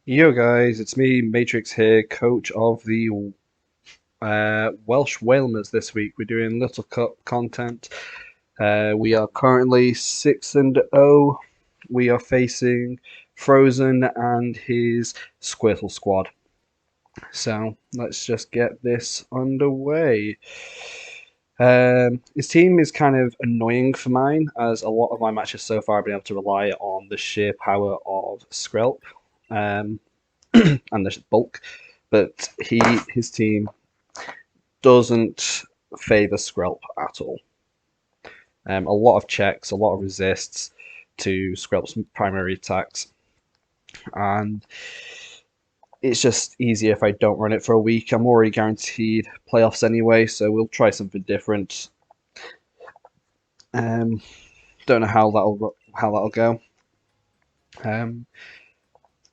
Yo guys, it's me, Matrix here, coach of the Welsh Wailmers this week. We're doing Little Cup content. We are currently 6-0. We are facing Frozen and his Squirtle squad. So let's just get this underway. His team is kind of annoying for mine, as a lot of my matches so far have been able to rely on the sheer power of Skrelp. Um, and the bulk, but his team doesn't favour Skrelp at all. A lot of checks, a lot of resists to Skrelp's primary attacks, and it's just easier if I don't run it for a week. I'm already guaranteed playoffs anyway, so we'll try something different. Don't know how that'll go.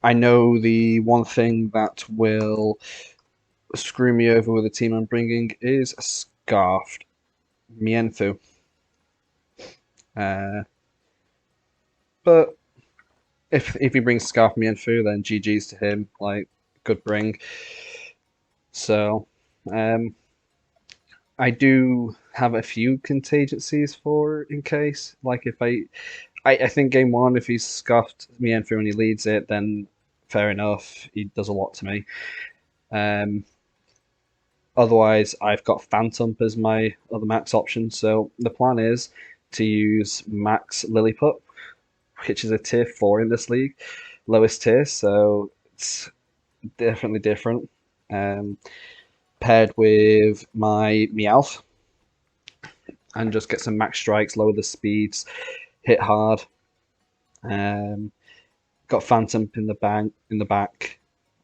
I know the one thing that will screw me over with the team I'm bringing is Scarfed Mienfu. But if he brings Scarf Mienfu, then GG's to him. Like, good bring. So, I do have a few contingencies for in case. Like, if I think game one, if he's scuffed Mienfu and he leads it, then fair enough. He does a lot to me. Otherwise, I've got Phantom as my other max option. So the plan is to use Max Lilliput, which is a tier 4 in this league, lowest tier, so it's definitely different. Paired with my Meowth, and just get some max strikes, lower the speeds, hit hard. Got Phantom in the back.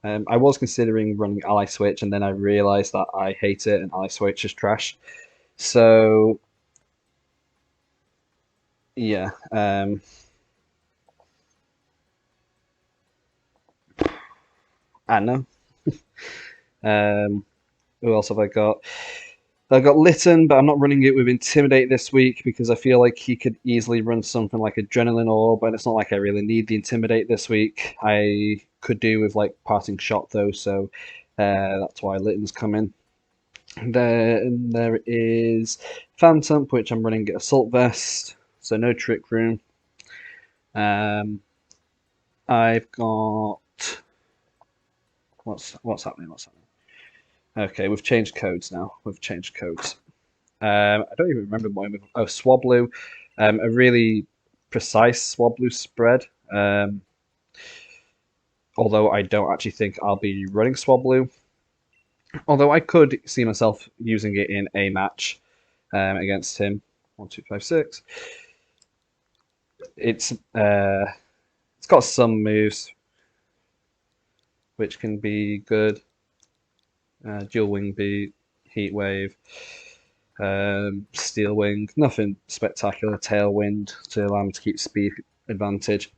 I was considering running Ally Switch, and then I realised that I hate it, and Ally Switch is trash. So yeah, I don't know. Who else have I got? I've got Litten, but I'm not running it with Intimidate this week because I feel like he could easily run something like Adrenaline Orb, and it's not like I really need the Intimidate this week. I could do with like Parting Shot though, so that's why Litten's coming. Then there is Phantom, which I'm running Assault Vest, so no Trick Room. I've got what's happening? What's happening? Okay, we've changed codes now. We've changed codes. I don't even remember what I'm. Oh, Swablu. A really precise Swablu spread. Although I don't actually think I'll be running Swablu. Although I could see myself using it in a match against him. 1, 2, 5, 6. It's got some moves which can be good. Dual Wing Beat, Heat Wave, Steel Wing, nothing spectacular. Tailwind to allow me to keep speed advantage.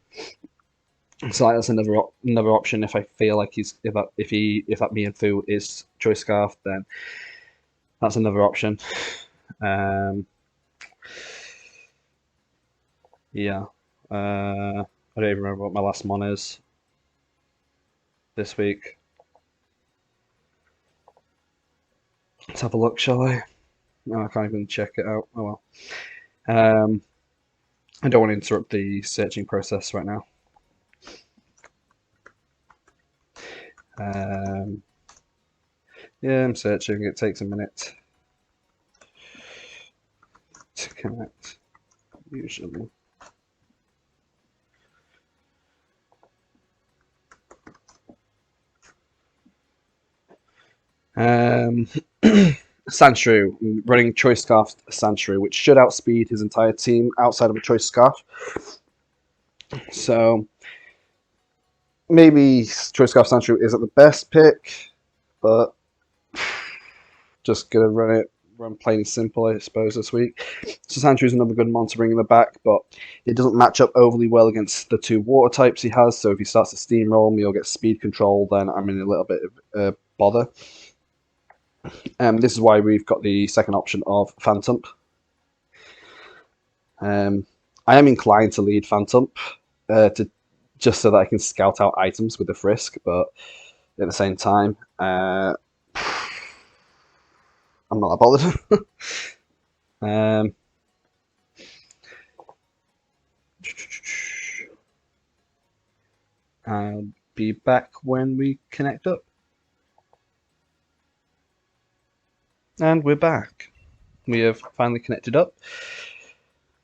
So that's another option if I feel like if that Mienfu is Choice Scarf, then that's another option. Yeah, I don't even remember what my last mon is this week. Let's have a look, shall I? No, I can't even check it out. Oh well. I don't want to interrupt the searching process right now. Yeah, I'm searching. It takes a minute to connect, usually. Sandshrew, running Choice Scarf Sandshrew, which should outspeed his entire team outside of a Choice Scarf. So maybe Choice Scarf Sandshrew isn't the best pick, but just gonna run plain and simple, I suppose, this week. So Sandshrew another good mon to bring in the back, but it doesn't match up overly well against the 2 water types he has. So if he starts to steamroll me or get speed control, then I'm in a little bit of bother. This is why we've got the second option of Phantom. I am inclined to lead Phantom to just so that I can scout out items with the Frisk, but at the same time, I'm not that bothered. um, I'll be back when we connect up. And we're back. We have finally connected up.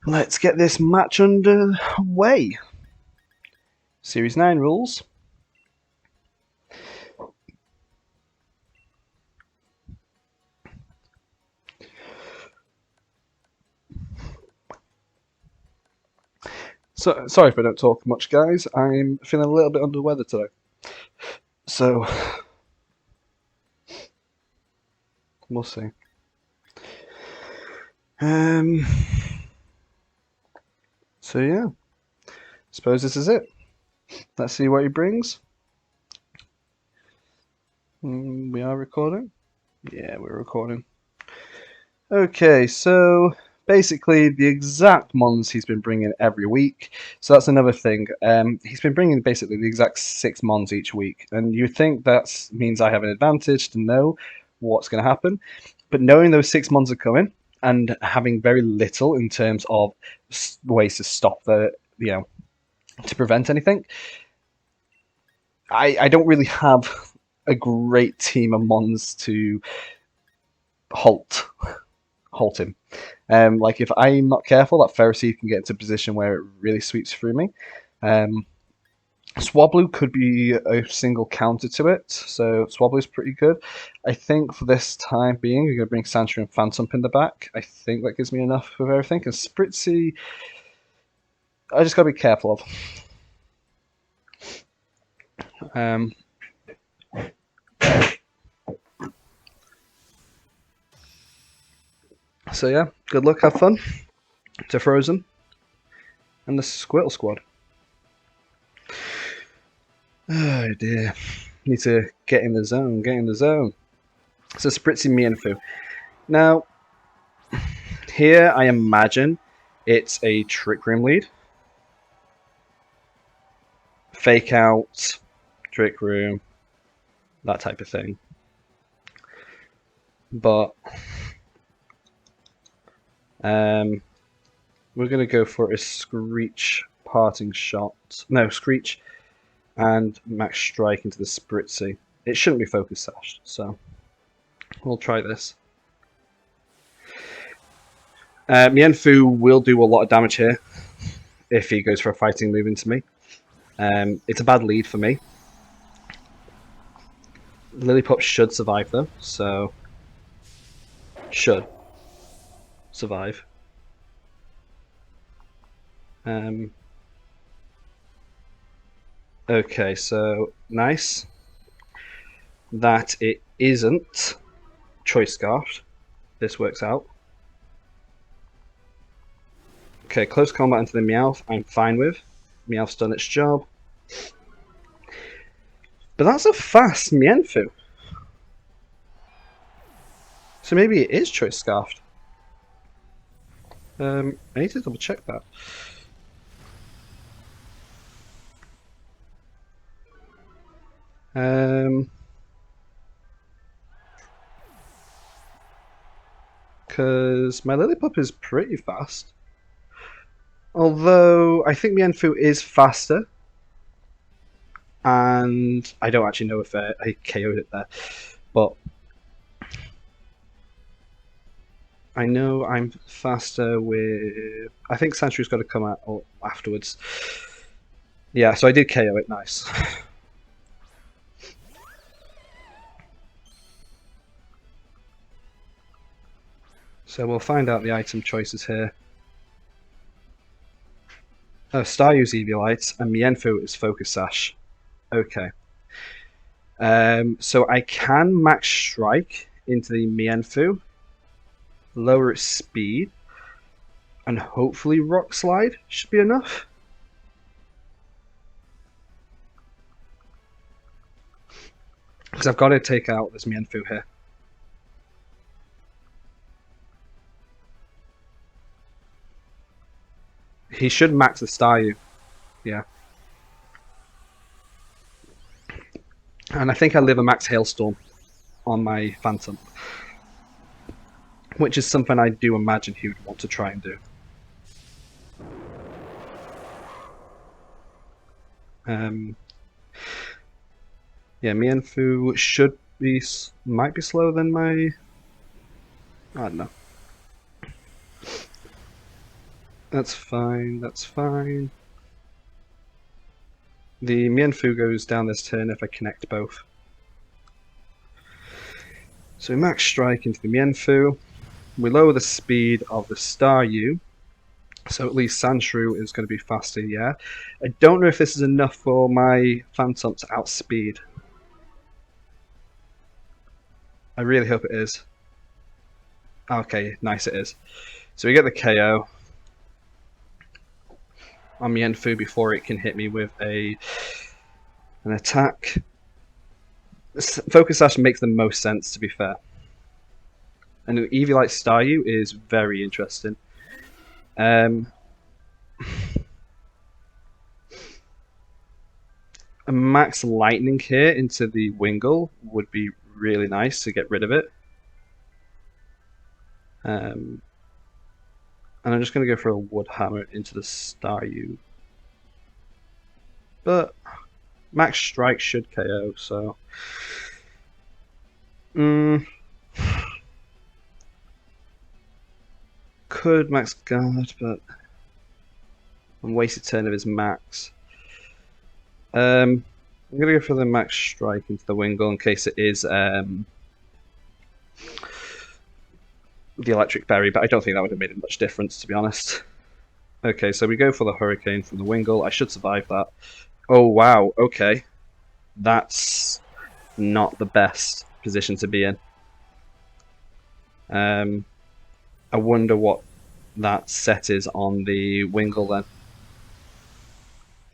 Let's get this match underway. Series 9 rules. So, sorry if I don't talk much, guys. I'm feeling a little bit under the weather today. So, we'll see. So yeah, suppose this is it. Let's see what he brings. We are recording? Yeah, we're recording. Okay, so basically the exact mons he's been bringing every week. So that's another thing. He's been bringing basically the exact 6 mons each week, and you think that means I have an advantage to know what's going to happen. But knowing those 6 mons are coming and having very little in terms of ways to stop to prevent anything, I don't really have a great team of mons to halt him. Like if I'm not careful, that Ferroseed can get into a position where it really sweeps through me. Swablu could be a single counter to it, so Swablu's pretty good. I think for this time being, we're going to bring Sandshrew and Phantomp in the back. I think that gives me enough of everything. And Spritzy, I just got to be careful of. So yeah, good luck, have fun to Frozen and the Squirtle squad. Oh dear, need to get in the zone, get in the zone. So Spritzy Mienfoo. Now, here I imagine it's a Trick Room lead. Fake out, Trick Room, that type of thing. But we're going to go for a Screech parting shot. No, Screech and Max Strike into the Spritzy. It shouldn't be Focus Sashed, so we'll try this. Mienfoo will do a lot of damage here if he goes for a fighting move into me. It's a bad lead for me. Lillipup should survive though, so should survive. Okay, so nice that it isn't Choice Scarf. This works out. Okay, close combat into the Meowth, I'm fine with. Meowth's done its job. But that's a fast Mienfoo. So maybe it is Choice Scarfed. I need to double check that. Because my Lillipup is pretty fast. Although I think Mienfoo is faster. And I don't actually know if I KO'd it there. But I know I'm faster with... I think Sandshrews got to come out afterwards. Yeah, so I did KO it, nice. So we'll find out the item choices here. Oh, Staryu's Eviolite and Mienfoo is Focus Sash. Okay. So I can Max Strike into the Mienfoo, lower its speed, and hopefully Rock Slide should be enough. Because I've got to take out this Mienfoo here. He should max the Staryu. Yeah. And I think I live a max hailstorm on my Phantom, which is something I do imagine he would want to try and do. Yeah, Mienfu might be slower than my. I don't know. That's fine. That's fine. The Mienfu goes down this turn if I connect both. So we max strike into the Mienfu. We lower the speed of the Staryu. So at least Sandshrew is going to be faster, yeah. I don't know if this is enough for my Phantom to outspeed. I really hope it is. Okay, nice it is. So we get the KO on Mienfu before it can hit me with an attack. Focus Sash makes the most sense, to be fair. And the Eviolite Staryu is very interesting. A max lightning here into the Wingull would be really nice to get rid of it. And I'm just going to go for a Wood Hammer into the Staryu. But max strike should KO, so. Could max guard, but I'm wasted turn of his max. I'm gonna go for the max strike into the Wingull in case it is the electric berry, but I don't think that would have made much difference, to be honest. Okay, so we go for the Hurricane from the Wingull. I should survive that. Oh wow, okay. That's not the best position to be in. I wonder what that set is on the Wingull then.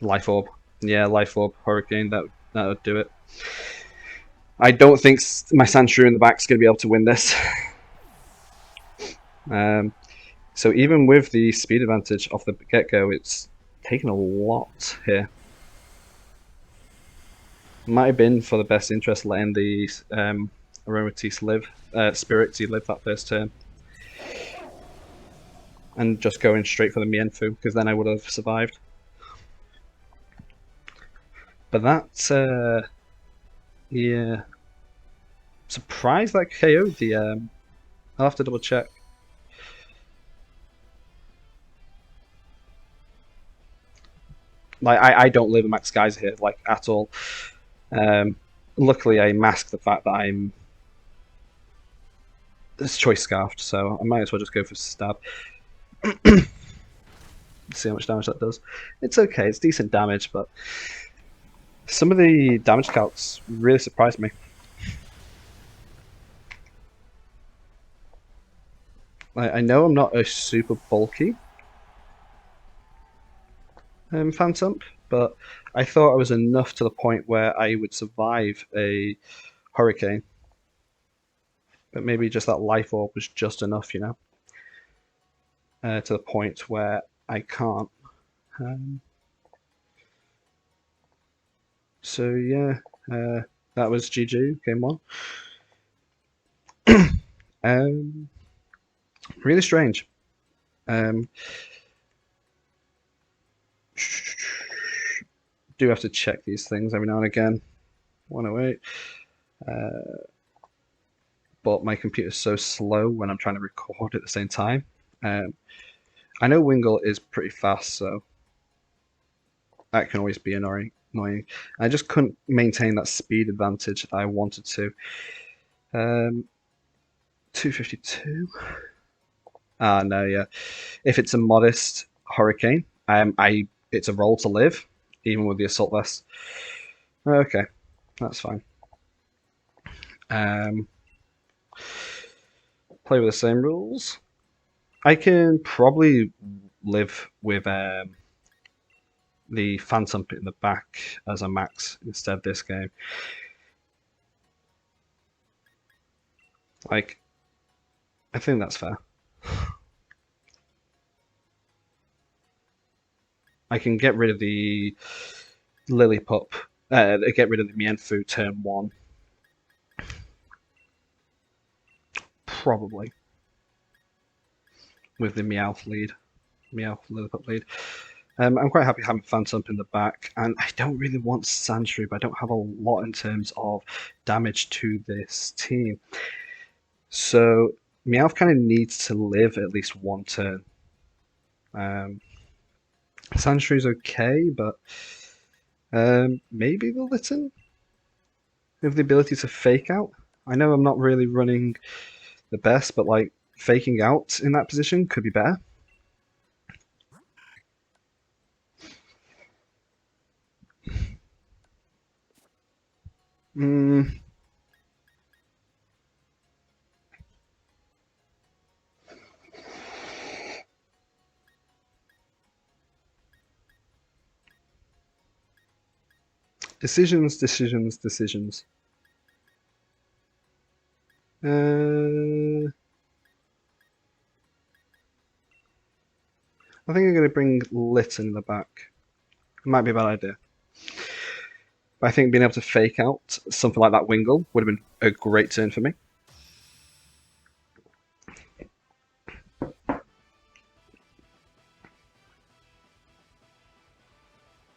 Life Orb. Yeah, Life Orb, Hurricane, that would do it. I don't think my Sandshrew in the back is going to be able to win this. So even with the speed advantage off the get-go, it's taken a lot here. Might have been for the best interest letting the Aromatisse live, Spiritomb live that first turn. And just going straight for the Mienfu, because then I would have survived. But that's, yeah. Surprised that KO'd the, I'll have to double check. Like, I don't live a max guys here, like, at all. Luckily, I mask the fact that I'm choice scarfed, so I might as well just go for stab. See how much damage that does. It's okay, it's decent damage, but some of the damage calcs really surprised me. I know I'm not a super bulky Phantom, but I thought I was enough to the point where I would survive a Hurricane. But maybe just that Life Orb was just enough, you know, to the point where I can't. So yeah, that was GG, game 1. Really strange. Do have to check these things every now and again. 108. But my computer's so slow when I'm trying to record at the same time. I know Wingull is pretty fast, so that can always be annoying. I just couldn't maintain that speed advantage I wanted to. 252. No, yeah. If it's a modest Hurricane, it's a roll to live, even with the Assault Vest. Okay, that's fine. Play with the same rules. I can probably live with the Phantom in the back as a max instead this game. Like, I think that's fair. I can get rid of the Lillipup Get rid of the Mienfu turn 1. Probably. With the Meowth lead. Meowth Lilliput lead. I'm quite happy having Phantump in the back, and I don't really want Sandshrew, but I don't have a lot in terms of damage to this team. So Meowth kind of needs to live at least one turn. Sandshrew's okay, but maybe the Litten with the ability to fake out. I know I'm not really running the best, but like faking out in that position could be better. Decisions, decisions, decisions. I think I'm going to bring Litten in the back. It might be a bad idea. But I think being able to fake out something like that Wingull would have been a great turn for me.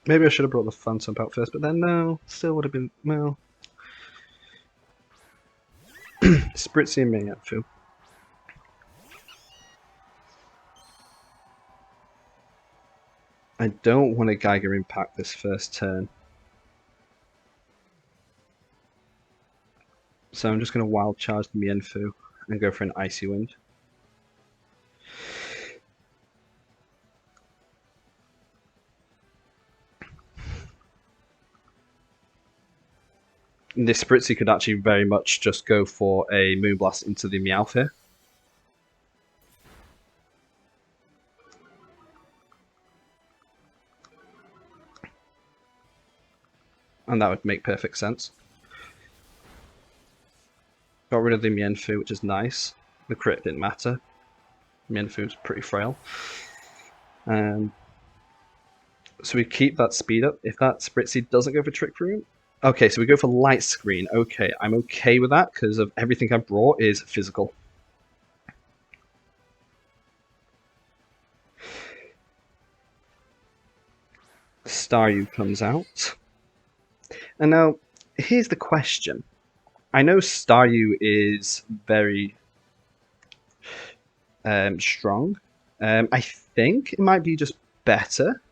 Maybe I should have brought the Phantump out first, but then no, still would have been, well. Spritzy and Mienfoo. I don't want to Geiger Impact this first turn. So I'm just going to Wild Charge the Mienfoo and go for an Icy Wind. This Spritzy could actually very much just go for a Moonblast into the Meowth here. And that would make perfect sense. Got rid of the Mienfoo, which is nice. The crit didn't matter. Mienfoo's pretty frail. So we keep that speed up. If that Spritzy doesn't go for Trick Room, okay, so we go for Light Screen. Okay, I'm okay with that because of everything I brought is physical. Staryu comes out. And now, here's the question. I know Staryu is very strong. I think it might be just better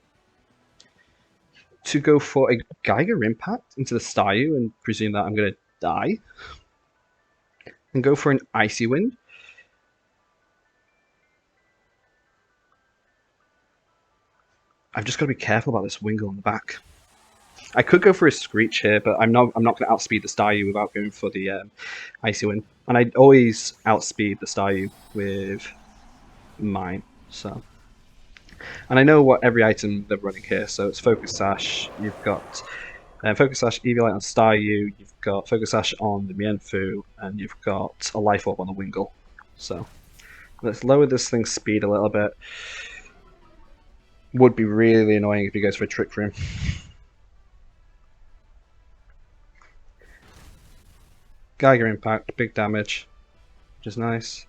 to go for a Geiger Impact into the Staryu and presume that I'm going to die. And go for an Icy Wind. I've just got to be careful about this Wingull in the back. I could go for a Screech here, but I'm not going to outspeed the Staryu without going for the Icy Wind. And I always outspeed the Staryu with mine. So, and I know what every item they're running here. So it's Focus Sash. You've got Focus Sash, Eviolite on Staryu. You've got Focus Sash on the Mienfoo, and you've got a Life Orb on the Wingull. So let's lower this thing's speed a little bit. Would be really annoying if he goes for a Trick Room. Geiger Impact, big damage, which is nice.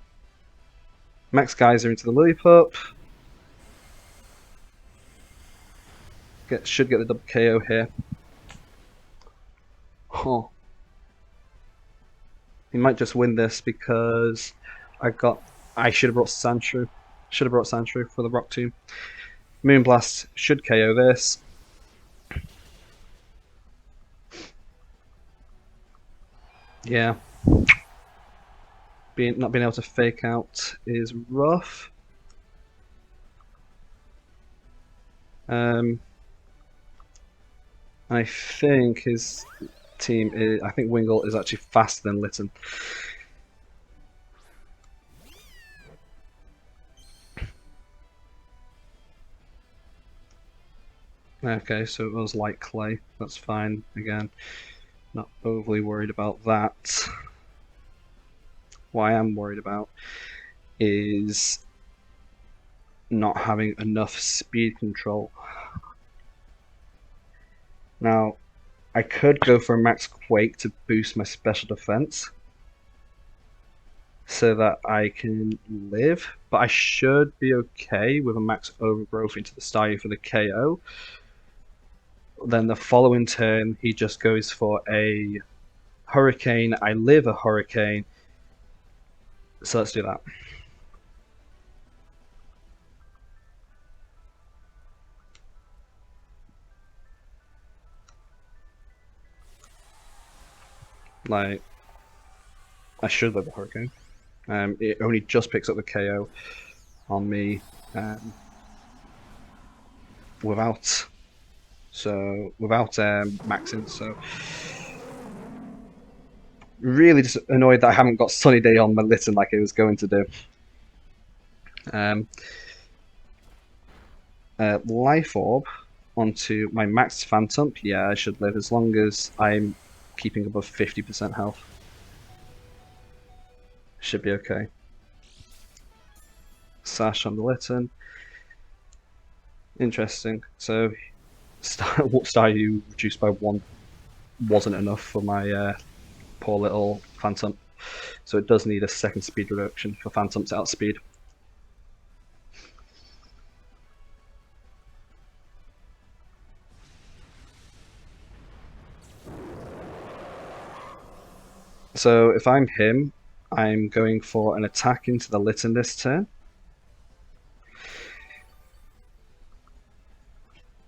Max Geyser into the Lillipup. Should get the double KO here. Oh. He might just win this because I should have brought Sandshrew. Should have brought Sandshrew for the Rock Tomb. Moonblast should KO this. Yeah. Not being able to fake out is rough. I think his team is. I think Wingull is actually faster than Litten. Okay, so it was like clay. That's fine. Again, not overly worried about that. What I am worried about is not having enough speed control. Now, I could go for a max Quake to boost my special defense so that I can live, but I should be okay with a max Overgrowth into the Staryu for the KO. Then the following turn, he just goes for a Hurricane. I live a Hurricane, so let's do that. Like, I should live a Hurricane. It only just picks up the KO on me without maxing. So really just annoyed that I haven't got Sunny Day on my Litten like I was going to do. Life Orb onto my maxed Phantom. Yeah, I should live as long as I'm keeping above 50% health. Should be okay. Sash on the Litten. Interesting. So, Staryu reduced by 1 wasn't enough for my poor little Phantom. So it does need a second speed reduction for Phantom to outspeed. So if I'm him, I'm going for an attack into the Litten this turn.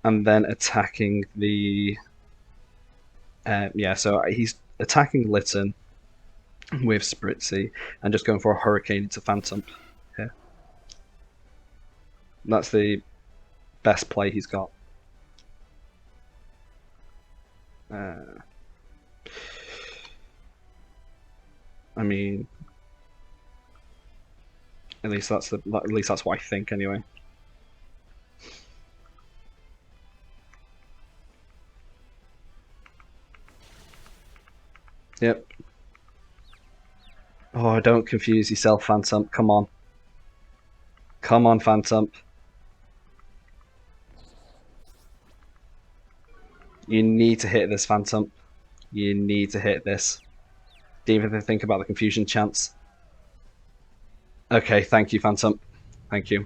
And then attacking the... yeah, so he's attacking Litten with Spritzy and just going for a Hurricane into Phantom here. That's the best play he's got. I mean, at least that's what I think anyway. Yep. Oh, don't confuse yourself, Phantom. Come on. Come on, Phantom. You need to hit this, Phantom. You need to hit this. Didn't even think about the confusion chance. Okay, thank you, Phantom. Thank you.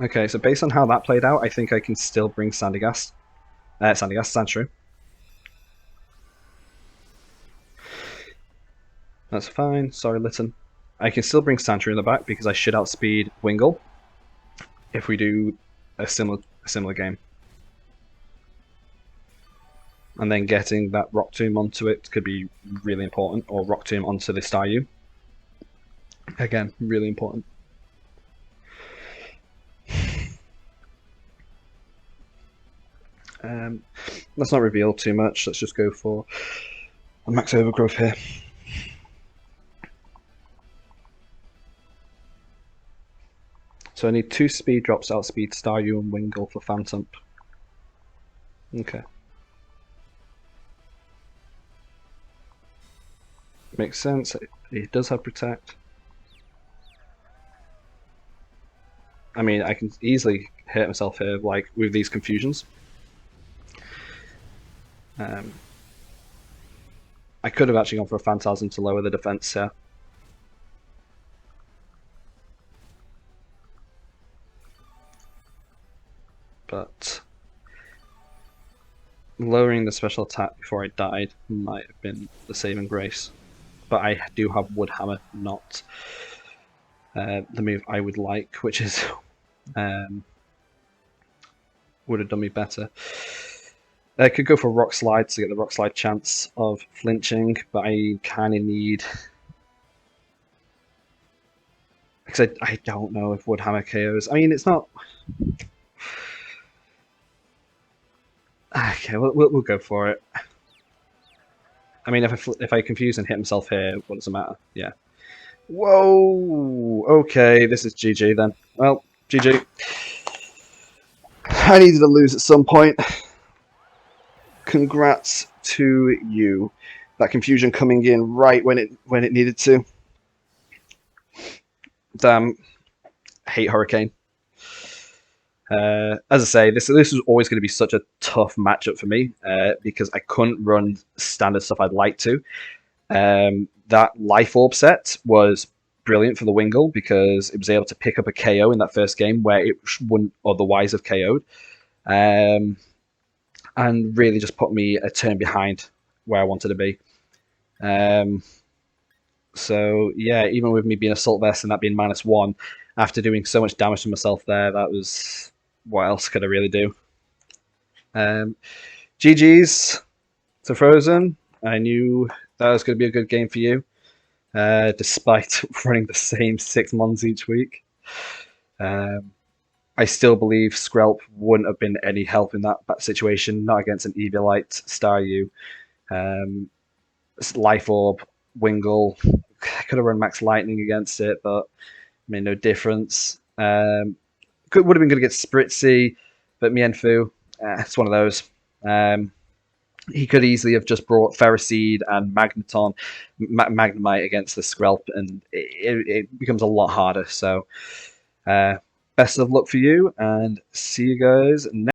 Okay, so based on how that played out, I think I can still bring Sandygast. Sandshrew. That's fine. Sorry, Litten. I can still bring Sandshrew in the back because I should outspeed Wingull if we do a similar game. And then getting that Rock Tomb onto it could be really important, or Rock Tomb onto the Staryu. Again, really important. Let's not reveal too much. Let's just go for a max overgrowth here. So I need 2 speed drops, outspeed Staryu and Wingull for Phantom. Okay. Makes sense. He does have Protect. I mean, I can easily hit myself here, like, with these confusions. I could have actually gone for a Phantasm to lower the defense here. But lowering the special attack before I died might have been the saving grace. But I do have Wood Hammer, not the move I would like, which is would have done me better. I could go for Rock Slide to get the Rock Slide chance of flinching, but I kind of need... Because I don't know if Wood Hammer KOs. I mean, it's not... Okay, we'll go for it. I mean, if I confuse and hit himself here, what does it matter? Yeah. Whoa! Okay, this is GG then. Well, GG. I needed to lose at some point. Congrats to you. That confusion coming in right when it needed to. Damn, hate Hurricane. As I say, this was always going to be such a tough matchup for me because I couldn't run standard stuff I'd like to. That Life Orb set was brilliant for the Wingull because it was able to pick up a KO in that first game where it wouldn't otherwise have KO'd. And really just put me a turn behind where I wanted to be. So yeah, even with me being Assault Vest and that being -1, after doing so much damage to myself there, that was what else could I really do? GG's to Frozen. I knew that was going to be a good game for you, despite running the same 6 Mons each week. I still believe Skrelp wouldn't have been any help in that situation, not against an Eviolite Staryu. Life Orb, Wingull, could have run Max Lightning against it, but made no difference. Would have been good against Spritzy, but Mienfoo, it's one of those. He could easily have just brought Ferroseed and Magnemite against the Skrelp, and it becomes a lot harder. So, best of luck for you, and see you guys next.